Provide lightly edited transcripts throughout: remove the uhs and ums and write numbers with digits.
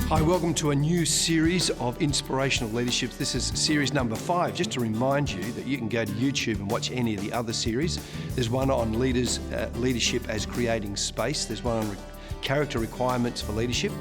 Hi, welcome to a new series of Inspirational Leadership. This is series number 5. Just to remind you that you can go to YouTube and watch any of the other series. There's one on leadership as creating space. There's one on character requirements for leadership.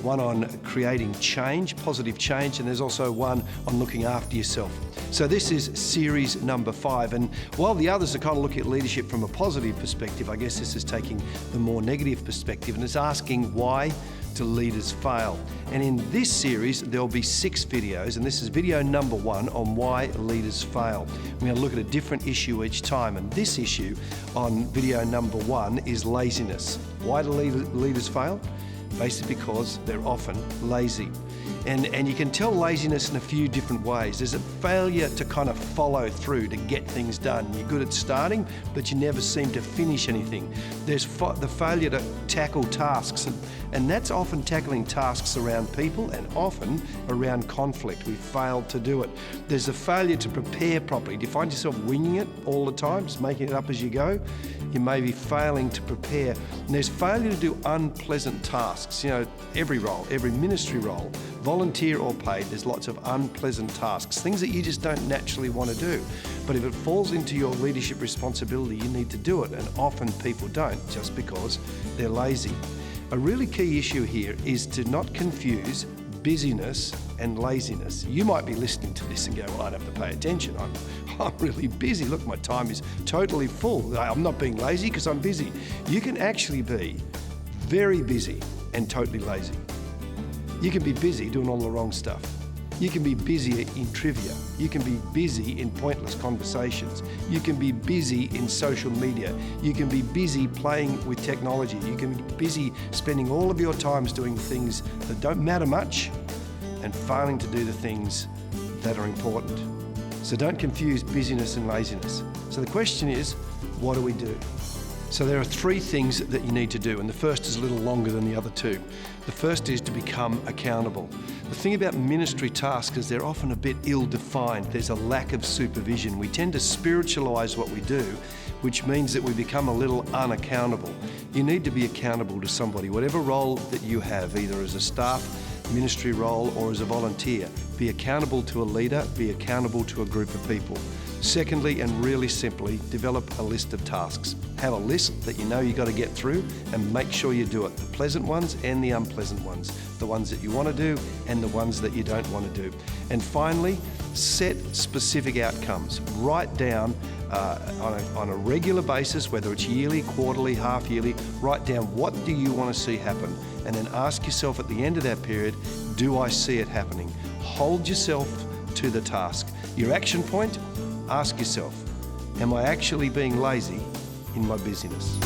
One on creating change, positive change, and there's also one on looking after yourself. So this is series number 5, and while the others are kind of looking at leadership from a positive perspective, I guess this is taking the more negative perspective, and it's asking why do leaders fail. And in this series there'll be 6 videos, and this is video number 1 on why leaders fail. We're going to look at a different issue each time, and this issue on video number 1 is laziness. Why do leaders fail? Basically because they're often lazy. And you can tell laziness in a few different ways. There's a failure to kind of follow through, to get things done. You're good at starting, but you never seem to finish anything. There's the failure to tackle tasks, and that's often tackling tasks around people and often around conflict. We fail to do it. There's a failure to prepare properly. Do you find yourself winging it all the time, just making it up as you go? You may be failing to prepare. And there's failure to do unpleasant tasks. You know, every role, every ministry role, volunteer or paid, there's lots of unpleasant tasks, things that you just don't naturally want to do. But if it falls into your leadership responsibility, you need to do it. And often people don't, just because they're lazy. A really key issue here is to not confuse busyness and laziness. You might be listening to this and go, well, I don't have to pay attention. I'm really busy. Look, my time is totally full. I'm not being lazy because I'm busy. You can actually be very busy and totally lazy. You can be busy doing all the wrong stuff. You can be busy in trivia. You can be busy in pointless conversations. You can be busy in social media. You can be busy playing with technology. You can be busy spending all of your times doing things that don't matter much and failing to do the things that are important. So don't confuse busyness and laziness. So the question is, what do we do? So there are 3 things that you need to do, and the first is a little longer than the other 2. The first is to become accountable. The thing about ministry tasks is they're often a bit ill-defined. There's a lack of supervision. We tend to spiritualize what we do, which means that we become a little unaccountable. You need to be accountable to somebody, whatever role that you have, either as a staff, ministry role, or as a volunteer. Be accountable to a leader, be accountable to a group of people. Secondly, and really simply, develop a list of tasks. Have a list that you know you got to get through and make sure you do it. The pleasant ones and the unpleasant ones. The ones that you want to do and the ones that you don't want to do. And finally, set specific outcomes. Write down on a regular basis, whether it's yearly, quarterly, half yearly, write down what do you want to see happen, and then ask yourself at the end of that period, do I see it happening? Hold yourself to the task. Your action point, ask yourself, am I actually being lazy in my busyness?